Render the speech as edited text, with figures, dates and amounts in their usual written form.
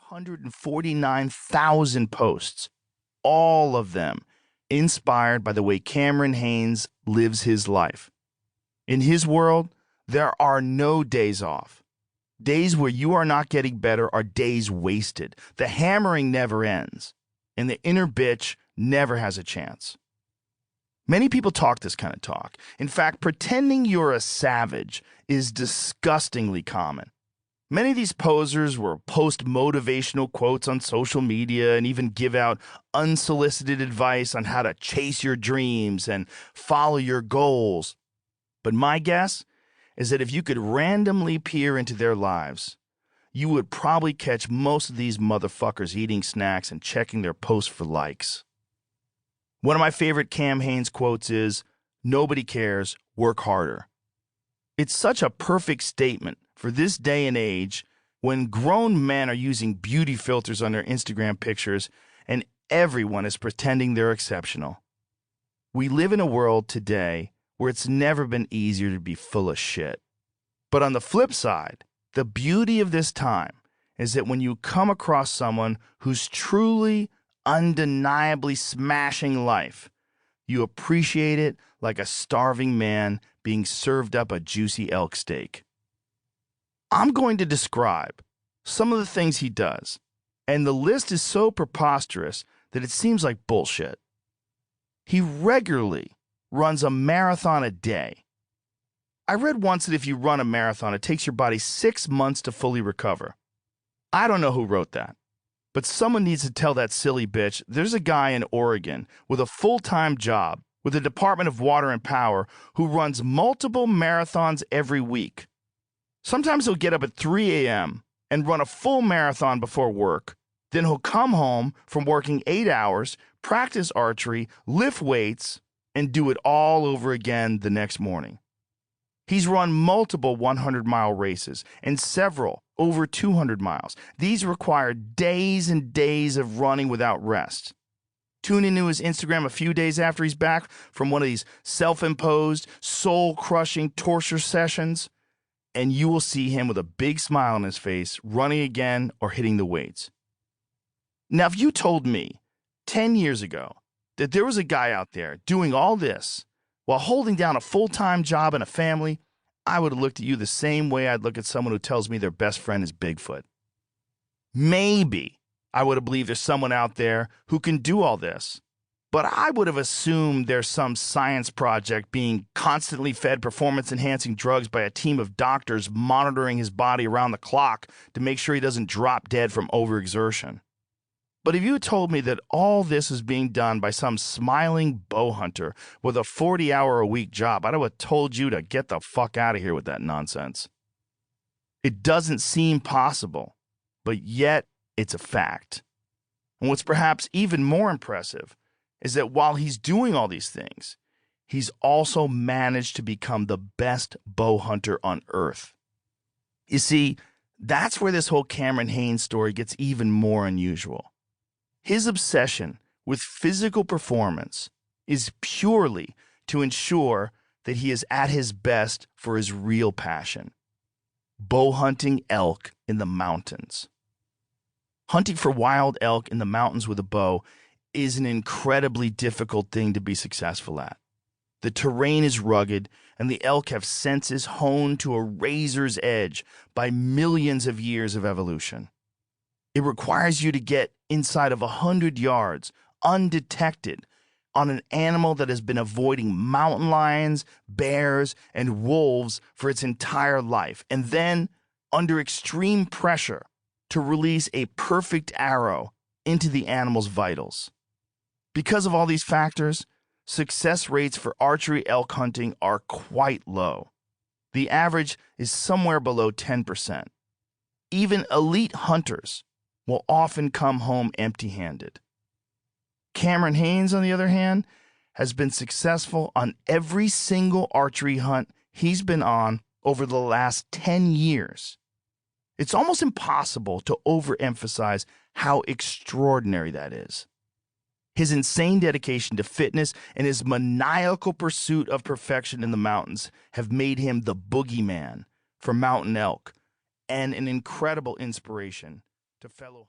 149,000 posts, all of them inspired by the way Cameron Hanes lives his life. In his world, there are no days off. Days where you are not getting better are days wasted. The hammering never ends, and the inner bitch never has a chance. Many people talk this kind of talk. In fact, pretending you're a savage is disgustingly common. Many of these posers will post motivational quotes on social media and even give out unsolicited advice on how to chase your dreams and follow your goals. But my guess is that if you could randomly peer into their lives, you would probably catch most of these motherfuckers eating snacks and checking their posts for likes. One of my favorite Cam Hanes quotes is, "Nobody cares, work harder." It's such a perfect statement for this day and age when grown men are using beauty filters on their Instagram pictures and everyone is pretending they're exceptional. We live in a world today where it's never been easier to be full of shit. But on the flip side, the beauty of this time is that when you come across someone who's truly, undeniably smashing life, you appreciate it like a starving man being served up a juicy elk steak. I'm going to describe some of the things he does, and the list is so preposterous that it seems like bullshit. He regularly runs a marathon a day. I read once that if you run a marathon, it takes your body 6 months to fully recover. I don't know who wrote that, but someone needs to tell that silly bitch there's a guy in Oregon with a full-time job with the Department of Water and Power who runs multiple marathons every week. Sometimes he'll get up at 3 a.m. and run a full marathon before work. Then he'll come home from working 8 hours, practice archery, lift weights, and do it all over again the next morning. He's run multiple 100-mile races and several over 200 miles. These require days and days of running without rest. Tune into his Instagram a few days after he's back from one of these self-imposed, soul-crushing torture sessions, and you will see him with a big smile on his face, running again or hitting the weights. Now, if you told me 10 years ago that there was a guy out there doing all this while holding down a full-time job and a family, I would have looked at you the same way I'd look at someone who tells me their best friend is Bigfoot. Maybe I would have believed there's someone out there who can do all this, but I would have assumed there's some science project being constantly fed performance-enhancing drugs by a team of doctors monitoring his body around the clock to make sure he doesn't drop dead from overexertion. But if you had told me that all this is being done by some smiling bowhunter with a 40-hour-a-week job, I'd have told you to get the fuck out of here with that nonsense. It doesn't seem possible, but yet it's a fact. And what's perhaps even more impressive is that while he's doing all these things, he's also managed to become the best bowhunter on earth. You see, that's where this whole Cameron Hanes story gets even more unusual. His obsession with physical performance is purely to ensure that he is at his best for his real passion, bowhunting elk in the mountains. Hunting for wild elk in the mountains with a bow is an incredibly difficult thing to be successful at. The terrain is rugged, and the elk have senses honed to a razor's edge by millions of years of evolution. It requires you to get inside of 100 yards, undetected, on an animal that has been avoiding mountain lions, bears, and wolves for its entire life, and then, under extreme pressure, to release a perfect arrow into the animal's vitals. Because of all these factors, success rates for archery elk hunting are quite low. The average is somewhere below 10%. Even elite hunters will often come home empty-handed. Cameron Hanes, on the other hand, has been successful on every single archery hunt he's been on over the last 10 years. It's almost impossible to overemphasize how extraordinary that is. His insane dedication to fitness and his maniacal pursuit of perfection in the mountains have made him the boogeyman for mountain elk and an incredible inspiration to fellow